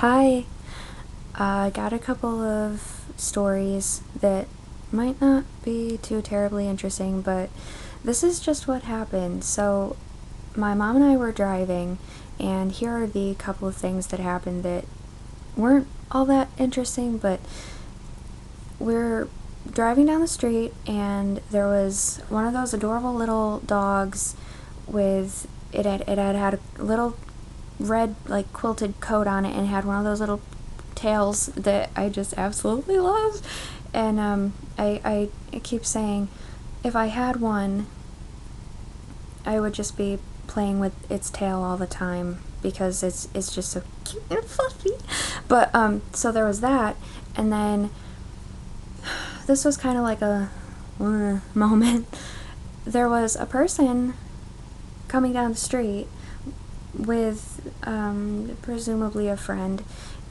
Hi, I got a couple of stories that might not be too terribly interesting, but this is just what happened. So, my mom and I were driving, and here are the couple of things that happened that weren't all that interesting, but we're driving down the street, and there was one of those adorable little dogs with it had a little red like quilted coat on it and had one of those little tails that I just absolutely love. And I keep saying if I had one, I would just be playing with its tail all the time because it's just so cute and fluffy. But so there was that, and then this was kind of like a moment. There was a person coming down the street with presumably a friend,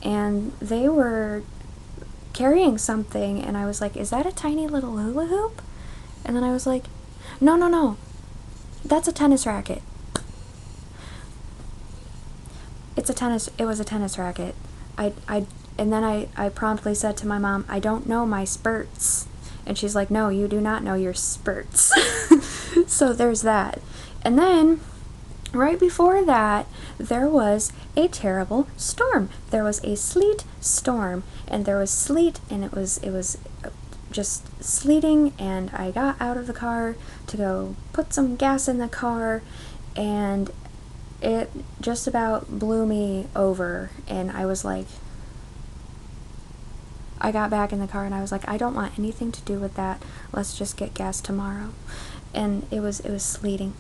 and they were carrying something, and I was like, is that a tiny little hula hoop? And then I was like, no, that's a tennis racket. It was a tennis racket. And then I promptly said to my mom, I don't know my spurts. And she's like, no, you do not know your spurts. So there's that. And then right before that, there was a terrible storm. There was a sleet storm, and there was sleet, and it was just sleeting, and I got out of the car to go put some gas in the car, and it just about blew me over, and I was like, I got back in the car and I was like, I don't want anything to do with that. Let's just get gas tomorrow. And it was sleeting.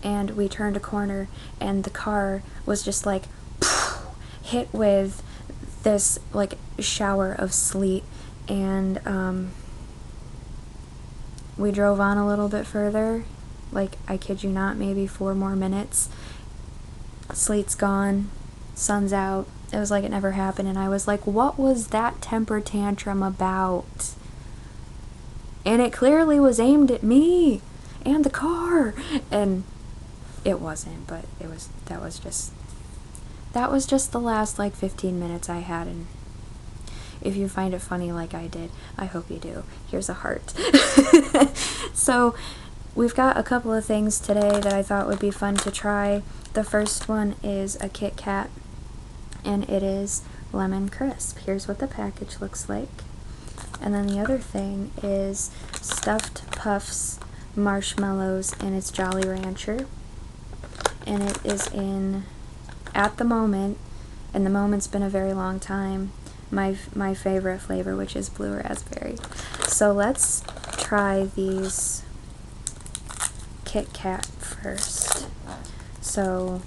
And we turned a corner, and the car was just like hit with this like shower of sleet, and we drove on a little bit further, like I kid you not, maybe 4 more minutes. Sleet's gone, sun's out. It was like it never happened, and I was like, what was that temper tantrum about? And it clearly was aimed at me and the car, and it wasn't, but that was just the last like 15 minutes I had. And if you find it funny like I did, I hope you do. Here's a heart. So we've got a couple of things today that I thought would be fun to try. The first one is a Kit Kat, and it is lemon crisp. Here's what the package looks like. And then the other thing is stuffed puffs marshmallows, and it's Jolly Rancher. And it is at the moment, and the moment's been a very long time, my favorite flavor, which is blue raspberry. So let's try these Kit Kat first. So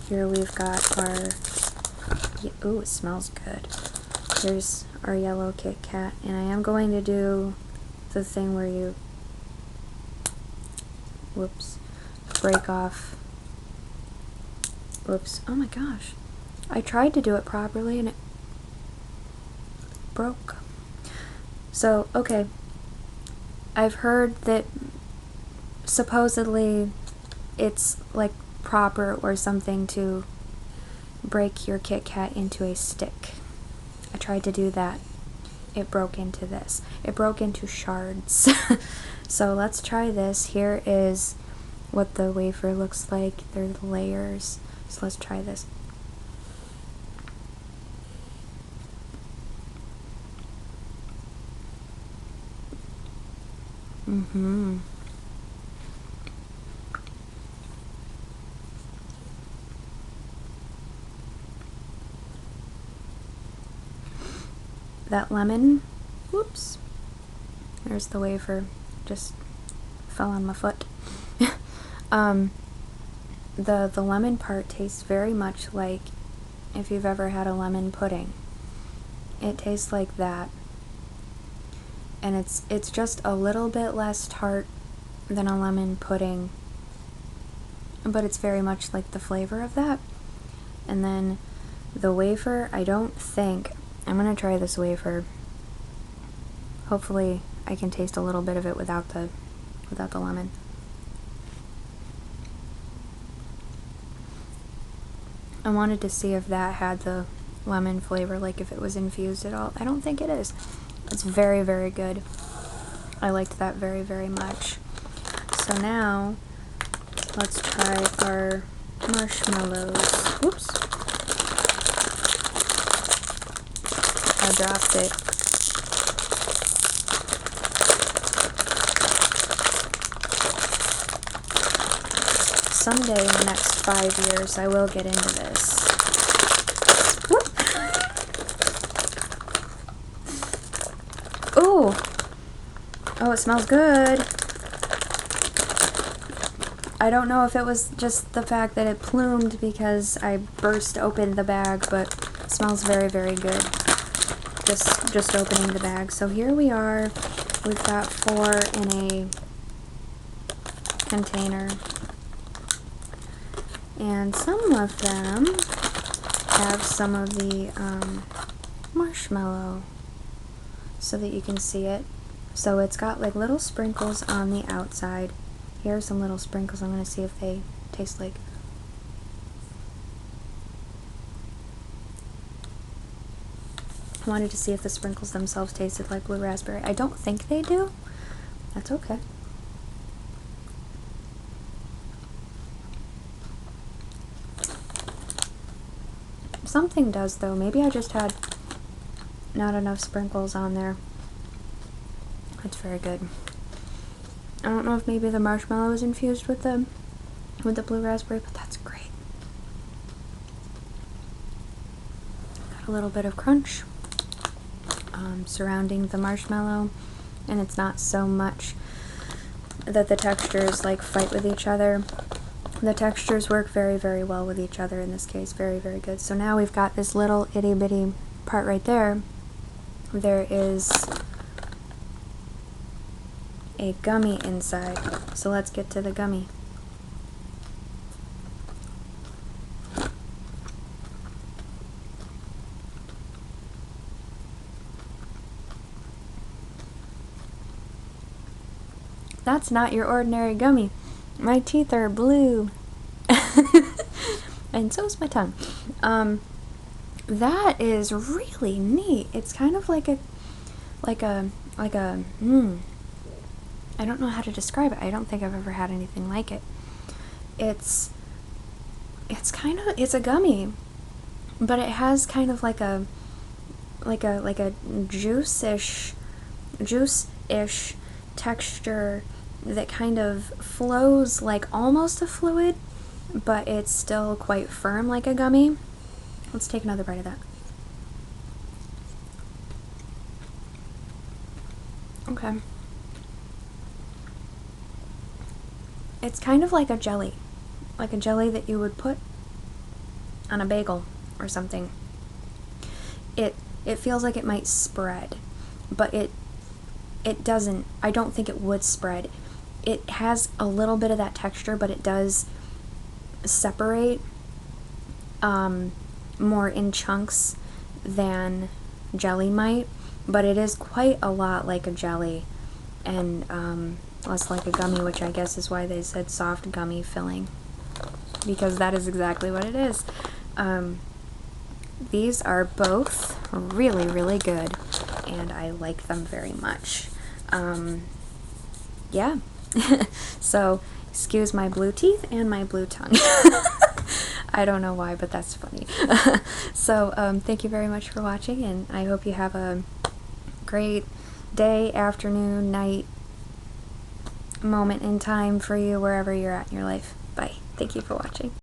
here we've got our, ooh, it smells good. Here's our yellow Kit Kat, and I am going to do the thing where you, whoops, break off. Whoops. Oh my gosh. I tried to do it properly and it broke. So, okay. I've heard that supposedly it's like proper or something to break your Kit Kat into a stick. I tried to do that. It broke into this. It broke into shards. So let's try this. Here is what the wafer looks like. They're the layers. So let's try this. That lemon, whoops, there's the wafer, just fell on my foot. The lemon part tastes very much like if you've ever had a lemon pudding. It tastes like that. And it's just a little bit less tart than a lemon pudding, but it's very much like the flavor of that. And then the wafer, I'm gonna try this wafer. Hopefully I can taste a little bit of it without the lemon. I wanted to see if that had the lemon flavor, like if it was infused at all. I don't think it is. It's very, very good. I liked that very, very much. So now, let's try our marshmallows. Whoops. I dropped it. Someday in the next 5 years, I will get into this. Whoop. Ooh! Oh, it smells good. I don't know if it was just the fact that it plumed because I burst open the bag, but it smells very, very good. Just opening the bag. So here we are. We've got 4 in a container. And some of them have some of the marshmallow so that you can see it. So it's got like little sprinkles on the outside. Here are some little sprinkles. I'm going to see if they taste like. I wanted to see if the sprinkles themselves tasted like blue raspberry. I don't think they do. That's okay. Something does though. Maybe I just had not enough sprinkles on there. That's very good. I don't know if maybe the marshmallow is infused with the blue raspberry, but that's great. Got a little bit of crunch surrounding the marshmallow, and it's not so much that the textures like fight with each other. The textures work very, very well with each other in this case. Very, very good. So now we've got this little itty bitty part right there. There is a gummy inside. So let's get to the gummy. That's not your ordinary gummy. My teeth are blue. And so is my tongue. That is really neat. It's kind of like a I don't know how to describe it. I don't think I've ever had anything like it. It's a gummy, but it has kind of like a juice-ish texture that kind of flows like almost a fluid, but it's still quite firm like a gummy. Let's take another bite of that. Okay. It's kind of like a jelly that you would put on a bagel or something. It feels like it might spread, but it doesn't. I don't think it would spread. It has a little bit of that texture, but it does separate more in chunks than jelly might, but it is quite a lot like a jelly and less like a gummy, which I guess is why they said soft gummy filling, because that is exactly what it is. These are both really, really good, and I like them very much. Yeah. So, excuse my blue teeth and my blue tongue. I don't know why, but that's funny. So, thank you very much for watching, and I hope you have a great day, afternoon, night, moment in time for you, wherever you're at in your life. Bye. Thank you for watching.